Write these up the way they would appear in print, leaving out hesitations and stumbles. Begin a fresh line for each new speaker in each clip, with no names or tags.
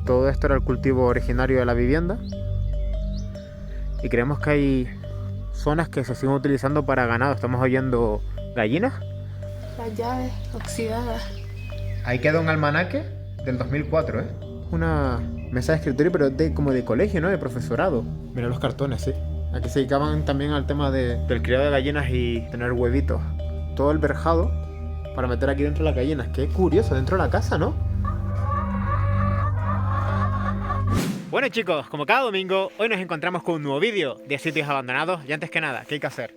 Todo esto era el cultivo originario de la vivienda. Y creemos que hay zonas que se siguen utilizando para ganado. Estamos oyendo gallinas.
Las llaves oxidadas.
Ahí queda un almanaque del 2004, ¿eh? Una mesa de escritorio, pero como de colegio, ¿no? De profesorado. Mira los cartones, sí. Aquí se dedicaban también al tema del criado de gallinas y tener huevitos. Todo el verjado para meter aquí dentro las gallinas. Qué curioso, dentro de la casa, ¿no? Bueno chicos, como cada domingo, hoy nos encontramos con un nuevo vídeo de sitios abandonados. Y antes que nada, ¿qué hay que hacer?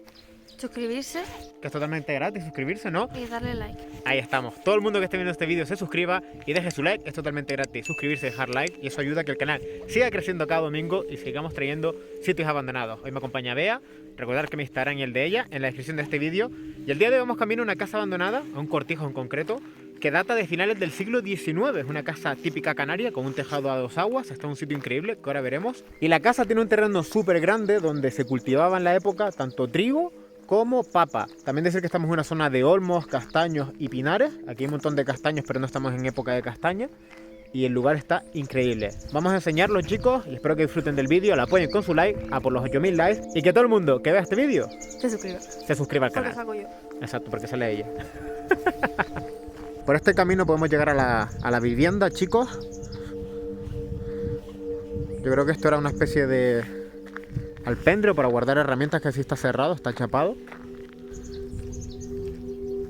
Suscribirse
Que es totalmente gratis, suscribirse, ¿no?
y darle like.
Ahí estamos. Todo el mundo que esté viendo este vídeo se suscriba y deje su like. Es totalmente gratis suscribirse y dejar like. Y eso ayuda a que el canal siga creciendo cada domingo y sigamos trayendo sitios abandonados. Hoy me acompaña Bea. Recordad que mi Instagram y el de ella en la descripción de este vídeo. Y el día de hoy vamos camino a una casa abandonada, a un cortijo en concreto, que data de finales del siglo XIX. Es una casa típica canaria con un tejado a dos aguas. Está en un sitio increíble que ahora veremos. Y la casa tiene un terreno súper grande donde se cultivaba en la época tanto trigo como papa. También decir que estamos en una zona de olmos, castaños y pinares. Aquí hay un montón de castaños, pero no estamos en época de castaña. Y el lugar está increíble. Vamos a enseñarlo, chicos, y espero que disfruten del vídeo, la apoyen con su like, a por los 8000 likes, y que todo el mundo que vea este vídeo
Se suscriba.
se suscriba al
Porque
canal.
salgo yo.
Exacto, porque sale ella. Por este camino podemos llegar a la vivienda, chicos. Yo creo que esto era una especie de alpendre para guardar herramientas, que así está cerrado, está chapado.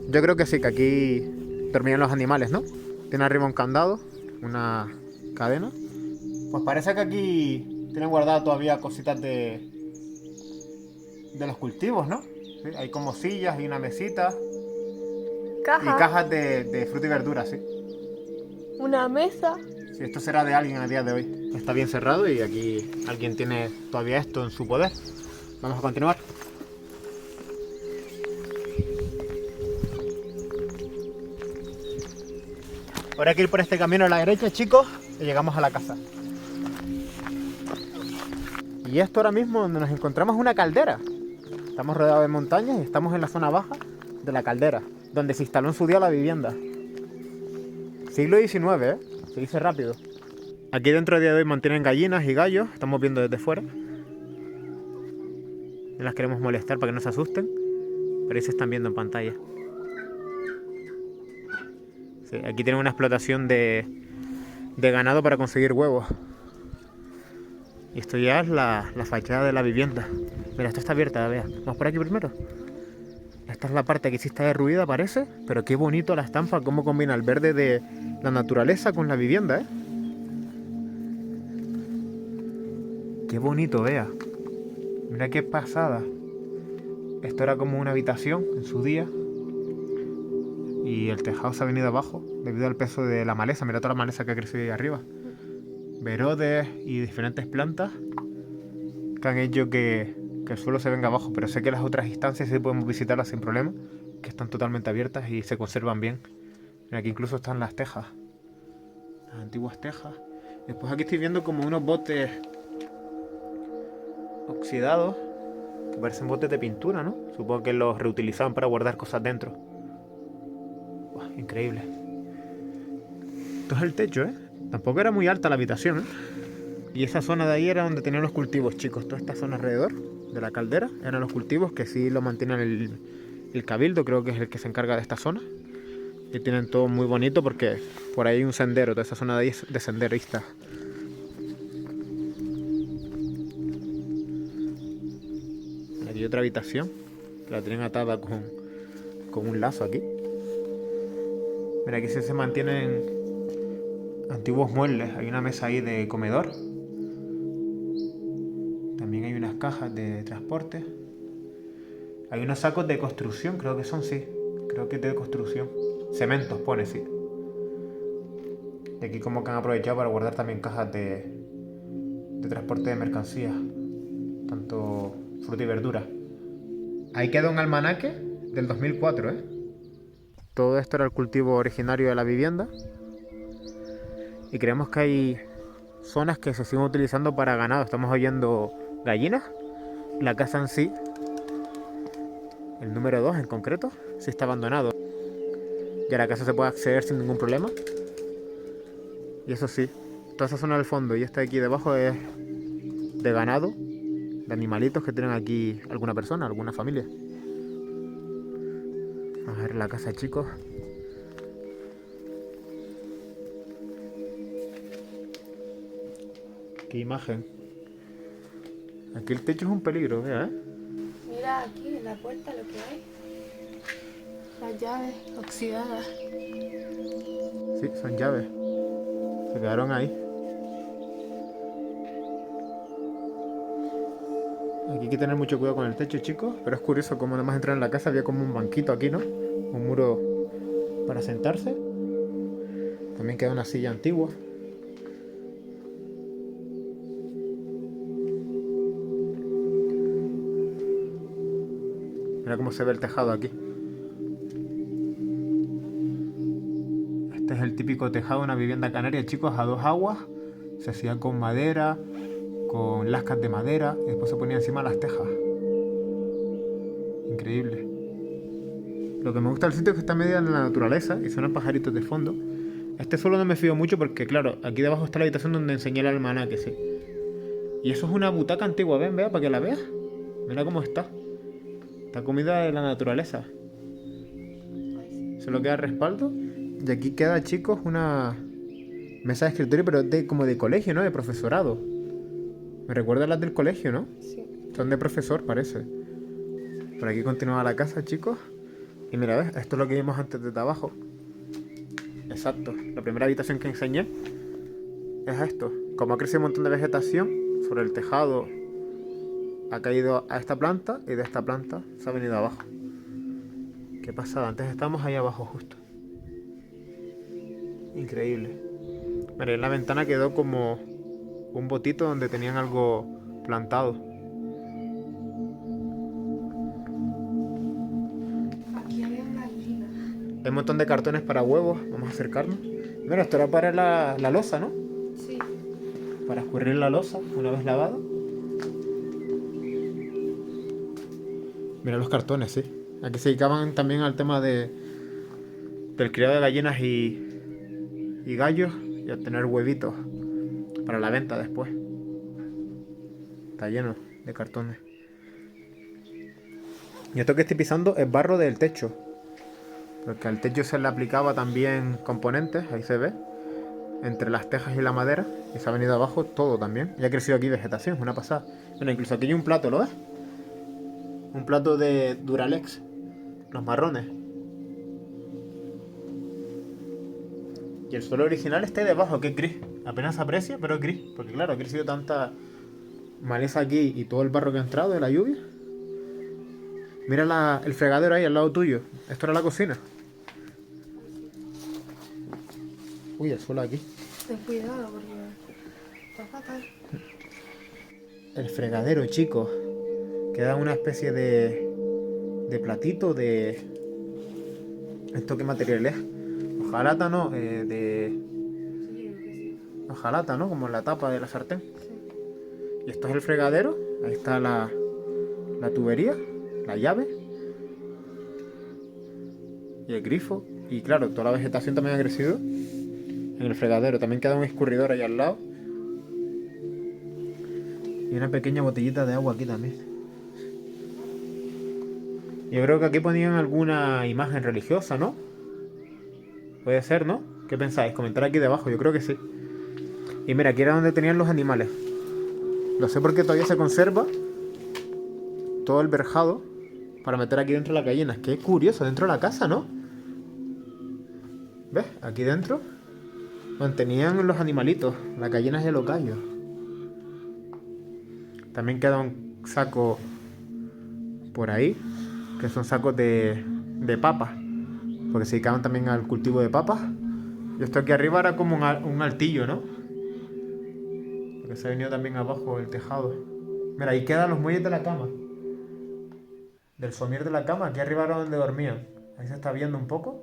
Yo creo que sí, que aquí dormían los animales, ¿no? Tiene arriba un candado, una cadena. Pues parece que aquí tienen guardadas todavía cositas de los cultivos, ¿no? Sí, hay como sillas y una mesita.
Caja.
Y cajas de fruta y verdura, sí.
Una mesa.
Sí, esto será de alguien a día de hoy. Está bien cerrado y aquí alguien tiene todavía esto en su poder. Vamos a continuar. Ahora hay que ir por este camino a la derecha, chicos, y llegamos a la casa. Y esto ahora mismo donde nos encontramos es una caldera. Estamos rodeados de montañas y estamos en la zona baja de la caldera, donde se instaló en su día la vivienda. Siglo XIX, ¿eh? Se dice rápido. Aquí dentro a día de hoy mantienen gallinas y gallos, estamos viendo desde fuera. No las queremos molestar para que no se asusten, pero ahí se están viendo en pantalla. Sí, aquí tienen una explotación de ganado para conseguir huevos. Y esto ya es la fachada de la vivienda. Mira, esto está abierta, vea. Vamos por aquí primero. Esta es la parte que sí está derruida, parece. Pero qué bonito la estampa, cómo combina el verde de la naturaleza con la vivienda, ¿eh? Qué bonito, vea. Mira qué pasada. Esto era como una habitación en su día. Y el tejado se ha venido abajo debido al peso de la maleza. Mira toda la maleza que ha crecido ahí arriba. Verodes y diferentes plantas que han hecho que el suelo se venga abajo. Pero sé que las otras instancias sí podemos visitarlas sin problema, que están totalmente abiertas y se conservan bien. Mira, aquí incluso están las tejas, las antiguas tejas. Después aquí estoy viendo como unos botes oxidados que parecen botes de pintura, ¿no? Supongo que los reutilizaban para guardar cosas dentro. Uah, increíble. Esto es el techo, ¿eh? Tampoco era muy alta la habitación, ¿eh? Y esa zona de ahí era donde tenían los cultivos, chicos. Toda esta zona alrededor de la caldera eran los cultivos, que sí lo mantienen el cabildo, creo que es el que se encarga de esta zona. Y tienen todo muy bonito porque por ahí hay un sendero, toda esa zona de ahí es de senderista. Aquí hay otra habitación, que la tienen atada con un lazo aquí. Mira, aquí se mantienen antiguos muebles. Hay una mesa ahí de comedor. También hay unas cajas de transporte. Hay unos sacos de construcción, creo que son, sí. Creo que es de construcción. Cementos pone, sí. Y aquí como que han aprovechado para guardar también cajas de transporte de mercancías. Tanto fruta y verdura. Ahí queda un almanaque del 2004, ¿eh? Todo esto era el cultivo originario de la vivienda. Y creemos que hay zonas que se siguen utilizando para ganado. Estamos oyendo gallinas. La casa en sí, el número 2 en concreto, sí está abandonado. Y a la casa se puede acceder sin ningún problema. Y eso sí, toda esa zona del fondo y esta de aquí debajo es de ganado, de animalitos que tienen aquí alguna persona, alguna familia. Vamos a ver la casa, chicos. Qué imagen. Aquí el techo es un peligro, vea, ¿eh?
Mira aquí en la puerta lo que hay. Las llaves oxidadas.
Sí, son llaves. Se quedaron ahí. Aquí hay que tener mucho cuidado con el techo, chicos. Pero es curioso como nada más entrar en la casa había como un banquito aquí, ¿no? Un muro para sentarse. También queda una silla antigua. Mira cómo se ve el tejado aquí. Este es el típico tejado de una vivienda canaria, chicos, a dos aguas. Se hacía con madera, con lascas de madera, y después se ponía encima las tejas. Increíble. Lo que me gusta del sitio es que está medio en la naturaleza y suenan pajaritos de fondo. Este suelo no me fío mucho porque, claro, aquí debajo está la habitación donde enseñé el almanaque, sí. Y eso es una butaca antigua, ven, vea, para que la veas. Mira cómo está. Está comida de la naturaleza. Solo queda respaldo. Y aquí queda, chicos, una mesa de escritorio, pero como de colegio, ¿no? De profesorado. Me recuerda a las del colegio, ¿no?
Sí.
Son de profesor, parece. Por aquí continúa la casa, chicos. Y mira, ¿ves? Esto es lo que vimos antes desde abajo. Exacto. La primera habitación que enseñé es esto. Como ha crecido un montón de vegetación sobre el tejado, ha caído a esta planta y de esta planta se ha venido abajo. ¿Qué pasada? Antes estábamos ahí abajo justo. Increíble. Mira, en la ventana quedó como un botito donde tenían algo plantado.
Aquí hay una gallina.
Hay un montón de cartones para huevos. Vamos a acercarnos. Mira, esto era para la loza, ¿no?
Sí.
Para escurrir la loza una vez lavada. Mira los cartones, sí. Aquí se dedicaban también al tema del criado de gallinas y gallos y a tener huevitos para la venta después. Está lleno de cartones. Y esto que estoy pisando es barro del techo. Porque al techo se le aplicaba también componentes, ahí se ve, entre las tejas y la madera. Y se ha venido abajo todo también. Y ha crecido aquí vegetación, una pasada. Bueno, incluso aquí hay un plato, ¿lo ves? Un plato de Duralex. Los marrones. Y el suelo original está ahí debajo, que es gris. Apenas se aprecia, pero es gris. Porque claro, ha crecido tanta maleza aquí y todo el barro que ha entrado de la lluvia. Mira el fregadero ahí al lado tuyo. Esto era la cocina. Uy, el suelo aquí.
Ten cuidado porque está fatal.
El fregadero, chicos. Queda una especie de platito de... ¿Esto qué material es? Hojalata, ¿no?
Sí, creo que sí.
Hojalata, ¿no? Como la tapa de la sartén.
Sí.
Y esto es el fregadero. Ahí está la tubería, la llave. Y el grifo. Y claro, toda la vegetación también ha crecido en el fregadero. También queda un escurridor ahí al lado. Y una pequeña botellita de agua aquí también. Yo creo que aquí ponían alguna imagen religiosa, ¿no? Puede ser, ¿no? ¿Qué pensáis? Comentar aquí debajo, yo creo que sí. Y mira, aquí era donde tenían los animales. Lo sé porque todavía se conserva todo el verjado para meter aquí dentro las gallinas. Qué curioso, dentro de la casa, ¿no? ¿Ves? Aquí dentro mantenían los animalitos, las gallinas y los gallos. También queda un saco por ahí, que son sacos de papas, porque se dedicaban también al cultivo de papas. Y esto aquí arriba era como un altillo, ¿no? Porque se ha venido también abajo el tejado. Mira, ahí quedan los muelles de la cama. Del somier de la cama, aquí arriba era donde dormían. Ahí se está viendo un poco.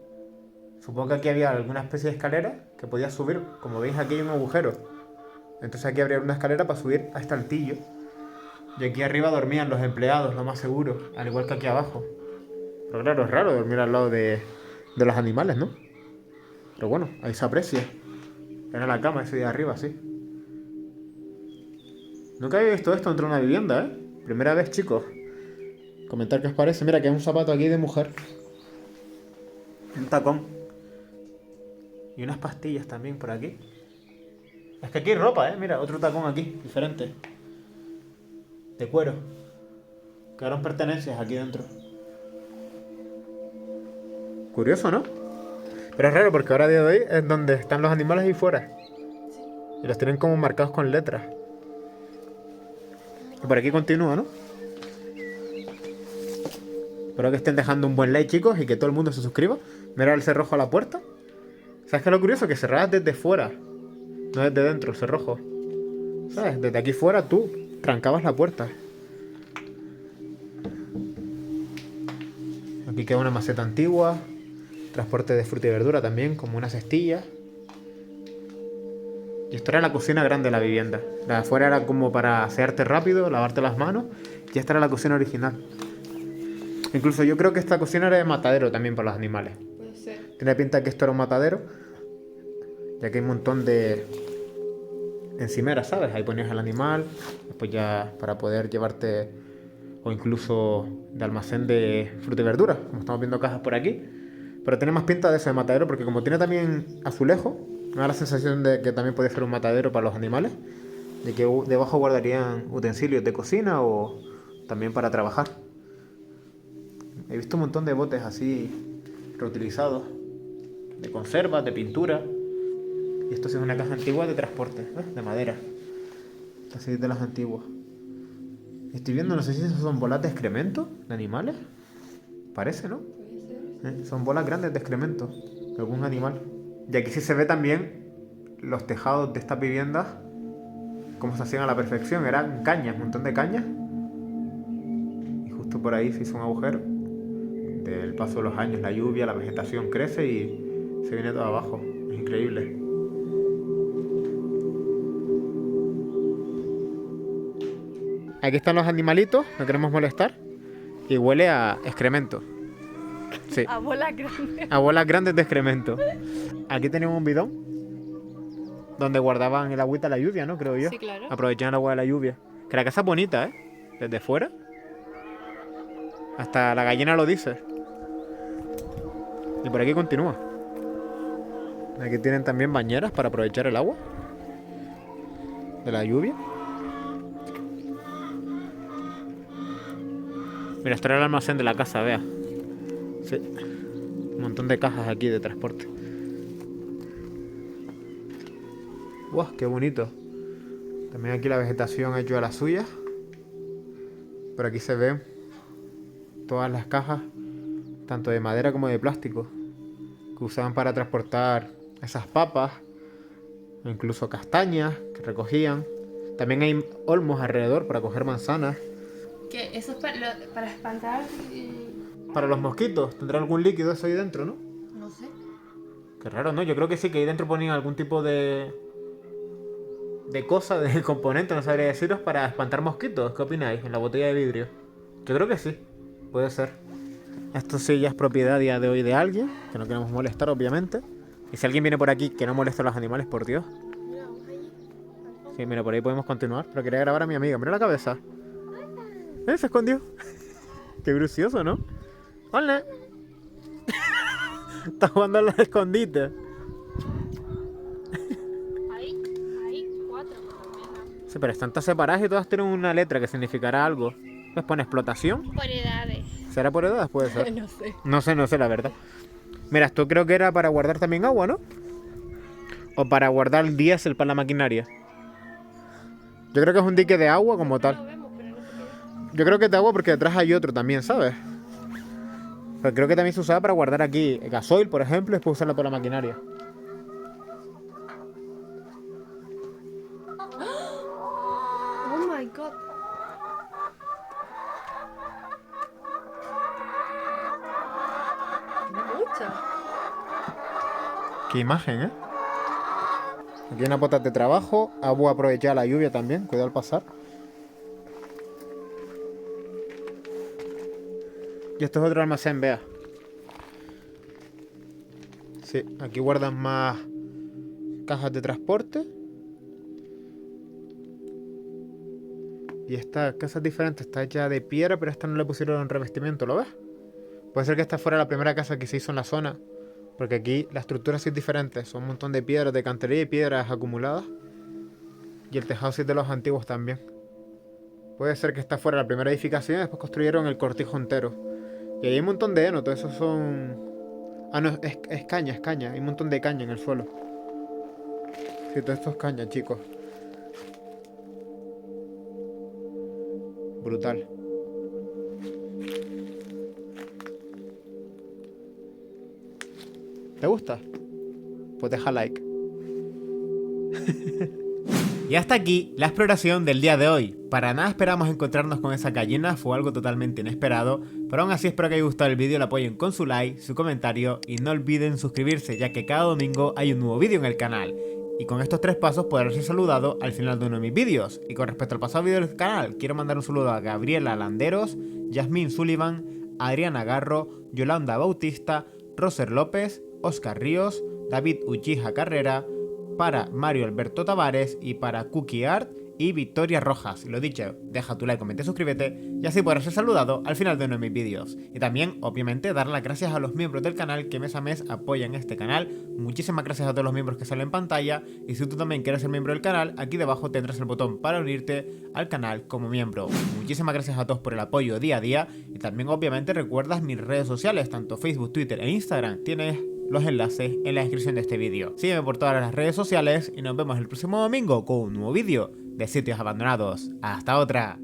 Supongo que aquí había alguna especie de escalera que podía subir. Como veis, aquí hay un agujero. Entonces aquí habría una escalera para subir a este altillo. Y aquí arriba dormían los empleados, lo más seguro, al igual que aquí abajo. Pero claro, es raro dormir al lado de los animales, ¿no? Pero bueno, ahí se aprecia. Era la cama ese de arriba, sí. Nunca había visto esto dentro de una vivienda, ¿eh? Primera vez, chicos. Comentar qué os parece. Mira, que es un zapato aquí de mujer. Un tacón. Y unas pastillas también por aquí. Es que aquí hay ropa, ¿eh? Mira, otro tacón aquí, diferente. De cuero. Quedaron pertenencias aquí dentro. Curioso, ¿no? Pero es raro porque ahora a día de hoy es donde están los animales ahí fuera. Y los tienen como marcados con letras. Y por aquí continúa, ¿no? Espero que estén dejando un buen like, chicos, y que todo el mundo se suscriba. Mira el cerrojo a la puerta. ¿Sabes qué es lo curioso? Que cerradas desde fuera. No desde dentro, el cerrojo. ¿Sabes? Desde aquí fuera tú trancabas la puerta. Aquí queda una maceta antigua. Transporte de fruta y verdura también, como una cestilla. Y esto era la cocina grande de la vivienda. La de afuera era como para asearte rápido, lavarte las manos. Y esta era la cocina original. Incluso yo creo que esta cocina era de matadero también para los animales.
Puede ser.
Tiene pinta que esto era un matadero. Ya que hay un montón de encimeras, ¿sabes? Ahí ponías el animal. Después ya para poder llevarte... O incluso de almacén de fruta y verdura. Como estamos viendo cajas por aquí. Pero tiene más pinta de ese matadero porque como tiene también azulejo, me da la sensación de que también puede ser un matadero para los animales. De que debajo guardarían utensilios de cocina o también para trabajar. He visto un montón de botes así reutilizados. De conservas, de pintura. Y esto sí es una caja antigua de transporte, ¿ves? De madera. Así de las antiguas. Estoy viendo, no sé si esos son bolas de excremento de animales. Parece, ¿no?
Puede ser.
Son bolas grandes de excremento de algún animal. Y aquí sí se ve también los tejados de estas viviendas, cómo se hacían a la perfección. Eran cañas, un montón de cañas. Y justo por ahí se hizo un agujero. Del paso de los años, la lluvia, la vegetación crece y se viene todo abajo. Es increíble. Aquí están los animalitos, no queremos molestar. Y huele a excremento. Sí.
A bola grande.
A bolas grandes de excremento. Aquí tenemos un bidón donde guardaban el agüita de la lluvia, ¿no? Creo yo.
Sí, claro.
Aprovechaban el agua de la lluvia. Que la casa es bonita, ¿eh? Desde fuera. Hasta la gallina lo dice. Y por aquí continúa. Aquí tienen también bañeras para aprovechar el agua de la lluvia. Mira, esto era el almacén de la casa, vea. Sí. Un montón de cajas aquí de transporte. ¡Guau! ¡Qué bonito! También aquí la vegetación ha hecho a las suyas. Por aquí se ven todas las cajas, tanto de madera como de plástico, que usaban para transportar esas papas, o incluso castañas que recogían. También hay olmos alrededor para coger manzanas.
Que eso es para espantar.
Para los mosquitos, tendrá algún líquido eso ahí dentro, ¿no?
No sé.
Qué raro, ¿no? Yo creo que sí, que ahí dentro ponían algún tipo de cosa, de componente, no sabría deciros, para espantar mosquitos. ¿Qué opináis? En la botella de vidrio. Yo creo que sí, puede ser. Esto sí ya es propiedad a día de hoy de alguien, que no queremos molestar, obviamente. Y si alguien viene por aquí que no molesta a los animales, por Dios.
Mira, vamos allí.
Sí, mira, por ahí podemos continuar, pero quería grabar a mi amiga. Mira la cabeza. Se escondió. Qué gracioso, ¿no? Hola. Está jugando a los escondites.
Hay 4 por lo menos.
Sí, pero están todas separadas y todas tienen una letra que significará algo. Pues pone explotación.
Por edades.
¿Será por edades? Puede ser.
No sé.
No sé la verdad. Mira, esto creo que era para guardar también agua, ¿no? O para guardar diésel para la maquinaria. Yo creo que es un dique de agua como
Lo
tal.
vemos, pero no sé qué.
Yo creo que es de agua porque detrás hay otro también, ¿sabes? Pero creo que también se usaba para guardar aquí gasoil, por ejemplo, y después usarla para la maquinaria.
Oh my god. Mucha.
Qué imagen, ¿eh? Aquí hay unas botas de trabajo. Abu aprovechar la lluvia también. Cuidado al pasar. Y esto es otro almacén, vea. Sí, aquí guardan más cajas de transporte. Y esta casa es diferente, está hecha de piedra, pero esta no le pusieron revestimiento, ¿lo ves? Puede ser que esta fuera la primera casa que se hizo en la zona, porque aquí la estructura sí es diferente, son un montón de piedras, de cantería y piedras acumuladas. Y el tejado sí es de los antiguos también. Puede ser que esta fuera la primera edificación y después construyeron el cortijo entero. Y ahí hay un montón de heno, todo eso son... Ah, no, es caña, hay un montón de caña en el suelo. Sí, todo esto es caña, chicos. Brutal. ¿Te gusta? Pues deja like. Y hasta aquí la exploración del día de hoy. Para nada esperamos encontrarnos con esa gallina, fue algo totalmente inesperado, pero aún así espero que haya gustado el vídeo, lo apoyen con su like, su comentario y no olviden suscribirse, ya que cada domingo hay un nuevo vídeo en el canal. Y con estos 3 pasos podrás ser saludado al final de uno de mis vídeos. Y con respecto al pasado vídeo del canal, quiero mandar un saludo a Gabriela Landeros, Yasmín Sullivan, Adriana Garro, Yolanda Bautista, Roser López, Oscar Ríos, David Uchija Carrera, para Mario Alberto Tavares y para Cookie Art y Victoria Rojas. Lo dicho, deja tu like, comenta y suscríbete y así podrás ser saludado al final de uno de mis vídeos. Y también, obviamente, dar las gracias a los miembros del canal que mes a mes apoyan este canal. Muchísimas gracias a todos los miembros que salen en pantalla y si tú también quieres ser miembro del canal, aquí debajo tendrás el botón para unirte al canal como miembro. Muchísimas gracias a todos por el apoyo día a día y también obviamente recuerdas mis redes sociales, tanto Facebook, Twitter e Instagram. Tienes los enlaces en la descripción de este vídeo. Sígueme por todas las redes sociales y nos vemos el próximo domingo con un nuevo vídeo de sitios abandonados. ¡Hasta otra!